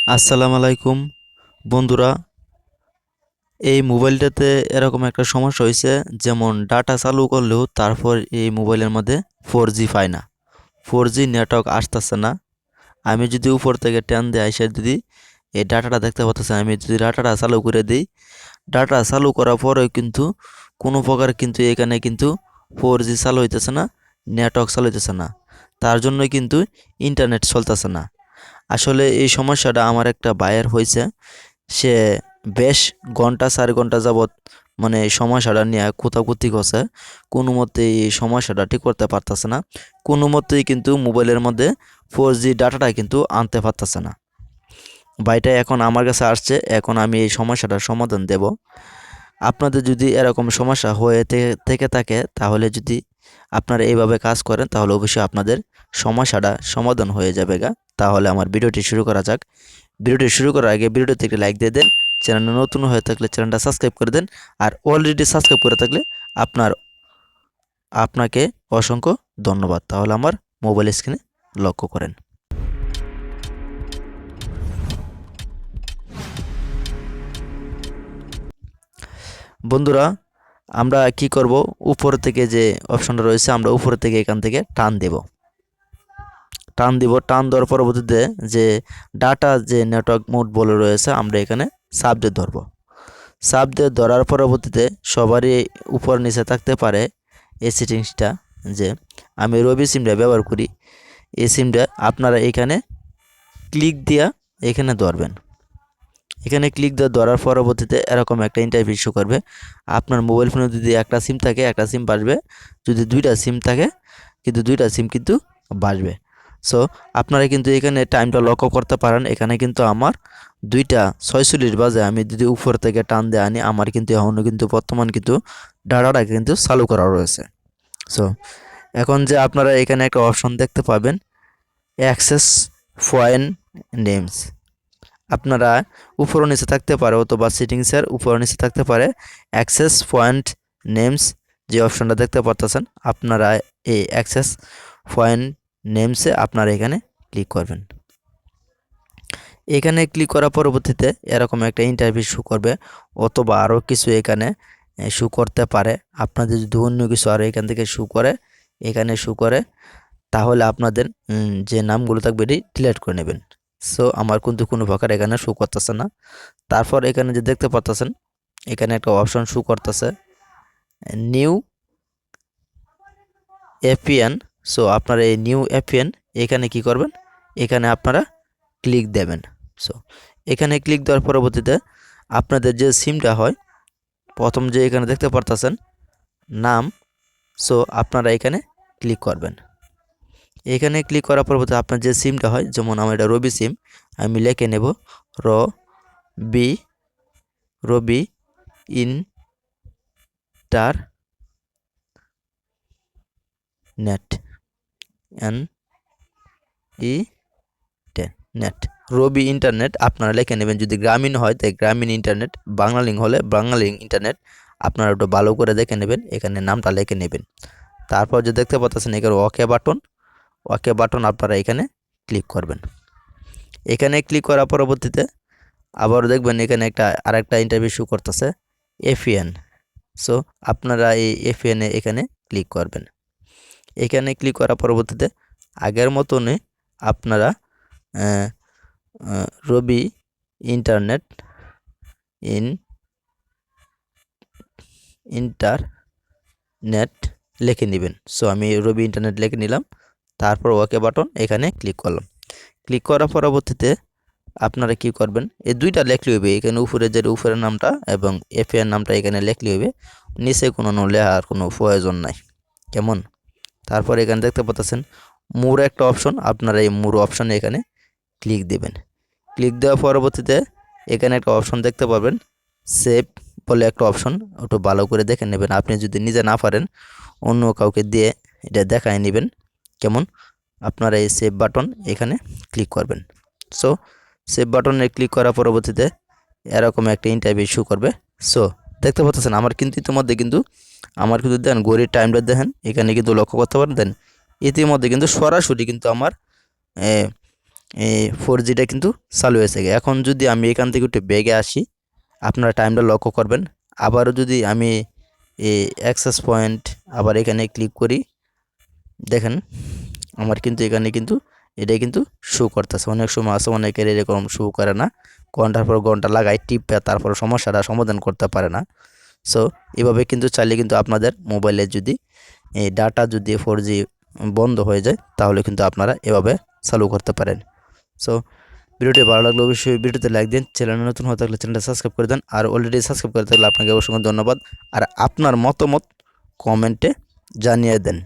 আসসালামু আলাইকুম বন্ধুরা। এই মোবাইলটাতে এরকম একটা সমস্যা হয়েছে, যেমন ডাটা চালু করলেও তারপর এই মোবাইলের মধ্যে 4G পায় না, 4G নেটওয়ার্ক আসতেছে না। আমি যদি উপর থেকে টান দিয়ে আইসা যদি এই ডাটাটা দেখতে পাচ্ছি, আমি যদি ডাটাটা চালু করে দিই, ডাটা চালু করার পরেও কিন্তু কোনো প্রকার কিন্তু এখানে কিন্তু 4G চালু হইতেছে না, নেটওয়ার্ক চালু হইতেছে না। তার জন্যই কিন্তু ইন্টারনেট চলতেছে না। আসলে এই সমস্যাটা আমার একটা ভাইয়ের হয়েছে। সে বেশ ঘন্টা 4 ঘন্টা যাবৎ মানে এই সমস্যাটা নিয়ে কোতাকুতি করছে, কোনো মতেই এই সমস্যাটা ঠিক করতে পারতেছে না। কোনো মতেই কিন্তু মোবাইলের মধ্যে 4G ডাটাটা কিন্তু আনতে পারতেছে না। ভাইটা এখন আমার কাছে আসছে, এখন আমি এই সমস্যাটার সমাধান দেব। আপনাদের যদি এরকম সমস্যা হয়ে থেকে থাকে, তাহলে যদি আপনারা এইভাবে কাজ করেন, তাহলে অবশ্যই আপনাদের সমস্যাটা সমাধান হয়ে যাবে গা। তাহলে আমার ভিডিওটি শুরু করা যাক। ভিডিওটি শুরু করার আগে ভিডিওতে একটি লাইক দিয়ে দেন, চ্যানেলে নতুন হয়ে থাকলে চ্যানেলটা সাবস্ক্রাইব করে দেন, আর অলরেডি সাবস্ক্রাইব করে থাকলে আপনাকে অসংখ্য ধন্যবাদ। তাহলে আমার মোবাইল স্ক্রিনে লক্ষ্য করেন। বন্ধুরা, আমরা কি করব, উপর থেকে যে অপশনটা রয়েছে, আমরা উপর থেকে এখান থেকে টান দেব। টান দেওয়ার পরবর্তীতে যে ডাটা যে নেটওয়ার্ক মোড বলে রয়েছে, আমরা এখানে সাব দিয়ে ধরবো। সাব দিয়ে ধরার পরবর্তীতে সবারই উপর নিচে থাকতে পারে এই সেটিংসটা, যে আমি রবি সিমটা ব্যবহার করি। এই সিমটা আপনারা এখানে ক্লিক দিয়া এখানে ধরবেন। এখানে ক্লিক দিয়ে ধরার পরবর্তীতে এরকম একটা ইন্টারফেস শো করবে। আপনার মোবাইল ফোনে যদি একটা সিম থাকে, একটা সিম বাসবে। যদি দুইটা সিম থাকে, কিন্তু দুইটা সিম কিন্তু বাসবে। সো আপনারা কিন্তু এখানে টাইমটা লক্ষ্য করতে পারেন। এখানে কিন্তু আমার 2:46 বাজে। আমি যদি উপর থেকে টান দিয়ে আনি, আমার কিন্তু এখনও কিন্তু বর্তমান কিন্তু ডাটাটা কিন্তু চালু করা রয়েছে। সো এখন যে আপনারা এখানে একটা অপশন দেখতে পাবেন, অ্যাক্সেস পয়েন্ট নেমস। আপনারা উপর নিচে থাকতে পারে, অথবা সেটিংসের উপর নিচে থাকতে পারে অ্যাক্সেস পয়েন্ট নেমস যে অপশনটা দেখতে পাচ্ছেন, আপনারা এই অ্যাক্সেস পয়েন্ট নেমসে আপনারা এখানে ক্লিক করবেন। এখানে ক্লিক করার পরবর্তীতে এরকম একটা ইন্টারফেস শো করবে, অথবা আরও কিছু এখানে শো করতে পারে। আপনাদের যদি অন্য কিছু আরও এখান থেকে শো করে, এখানে শো করে, তাহলে আপনাদের যে নামগুলো থাকবে এটি ডিলিট করে নেবেন। সো আমার কিন্তু কোনো প্রকার এখানে শো করতেছে না। তারপর এখানে যে দেখতে পাচ্ছেন, এখানে একটা অপশন শো করতেছে নিউ এপিএন। সো আপনারা এই নিউ এপিএন এখানে কি করবেন, এখানে আপনারা ক্লিক দেবেন। সো এখানে ক্লিক দেওয়ার পরবর্তীতে আপনাদের যে সিমটা হয়, প্রথম যে এখানে দেখতে পারতেছেন নাম, সো আপনারা এখানে ক্লিক করবেন। এখানে ক্লিক করার পরবর্তী আপনার যে সিমটা হয়, যেমন আমার এটা রবি সিম, আমি লিখে নেব রবি রবি ইন্টারনেট এন ই নেট, রবি ইন্টারনেট আপনারা লিখে নেবেন। যদি গ্রামীণ হয় তাই গ্রামীণ ইন্টারনেট, বাংলা লিঙ্ক হলে বাংলা লিঙ্ক ইন্টারনেট, আপনারা একটু ভালো করে দেখে নেবেন, এখানে নামটা লিখে নেবেন। তারপর যে দেখতে পাচ্ছেন এখানে ওকে বাটন আপনারা এখানে ক্লিক করবেন। এখানে ক্লিক করার পরবর্তীতে আবার দেখবেন এখানে আরেকটা ইন্টারভিউ শো করতেছে এফএন। সো আপনারা এই এফএন এখানে ক্লিক করবেন। এখানে ক্লিক করার পরবর্তীতে আগের মতনই আপনারা রবি ইন্টারনেট ইন্টারনেট লিখে নেবেন। সো আমি রবি ইন্টারনেট লিখে নিলাম, তারপর ওকে বাটন এখানে ক্লিক করলাম। ক্লিক করার পরবর্তীতে আপনারা কি করবেন, এই দুইটা লেখলে হইবে, এখানে উপরে যে উপরের নামটা এবং এফএর নামটা এখানে লেখলে হইবে, নিচে কোনো লেখার কোনো প্রয়োজন নাই, কেমন। তারপর এখানে দেখতে পাচ্ছেন মোর একটা অপশন, আপনারা এই মোর অপশনে এখানে ক্লিক দিবেন। ক্লিক দেওয়ার পরবর্তীতে এখানে একটা অপশন দেখতে পাবেন সেভ বলে একটা অপশন, ওটা ভালো করে দেখে নেবেন। আপনি যদি নিজে না পারেন, অন্য কাউকে দিয়ে এটা দেখায় নেবেন, কেমন। আপনারা এই সেভ বাটন এখানে ক্লিক করবেন। সো সেভ বাটনে ক্লিক করার পরবর্তীতে এরকম একটা ইন্টারভিউ শো করবে। সো দেখতে পাচ্ছেন আমার কিন্তু ইতিমধ্যে কিন্তু দেন ঘড়ির টাইমটা দেখেন, এখানে কিন্তু লক্ষ্য করতে পারেন, দেন ইতিমধ্যে কিন্তু সরাসরি কিন্তু আমার ফোর জিটা কিন্তু চালু হয়েছে। এখন যদি আমি এখান থেকে একটু বেগে আসি, আপনারা টাইমটা লক্ষ্য করবেন। আবারও যদি আমি এই অ্যাক্সেস পয়েন্ট আবার এখানে ক্লিক করি, দেখেন আমার কিন্তু এখানে কিন্তু এটাই কিন্তু শো করতেছে। অনেক সময় আছে অনেকের এরকম শো করে না, ঘন্টার পর ঘন্টা লাগায় টিপে তারপর সমস্যাটা সমাধান করতে পারে না। সো এভাবে কিন্তু চাইলে কিন্তু আপনাদের মোবাইলে যদি এই ডাটা যদি 4G বন্ধ হয়ে যায় তাহলে কিন্তু আপনারা এভাবে চালু করতে পারেন। সো ভিডিওটি ভালো লাগলে অবশ্যই ভিডিওতে লাইক দিন, চ্যানেলে নতুন হয়ে থাকলে চ্যানেলটা সাবস্ক্রাইব করে দেন, আর অলরেডি সাবস্ক্রাইব করে থাকলে আপনাকে অসংখ্য ধন্যবাদ। আর আপনার মতামত কমেন্টে জানিয়ে দেন।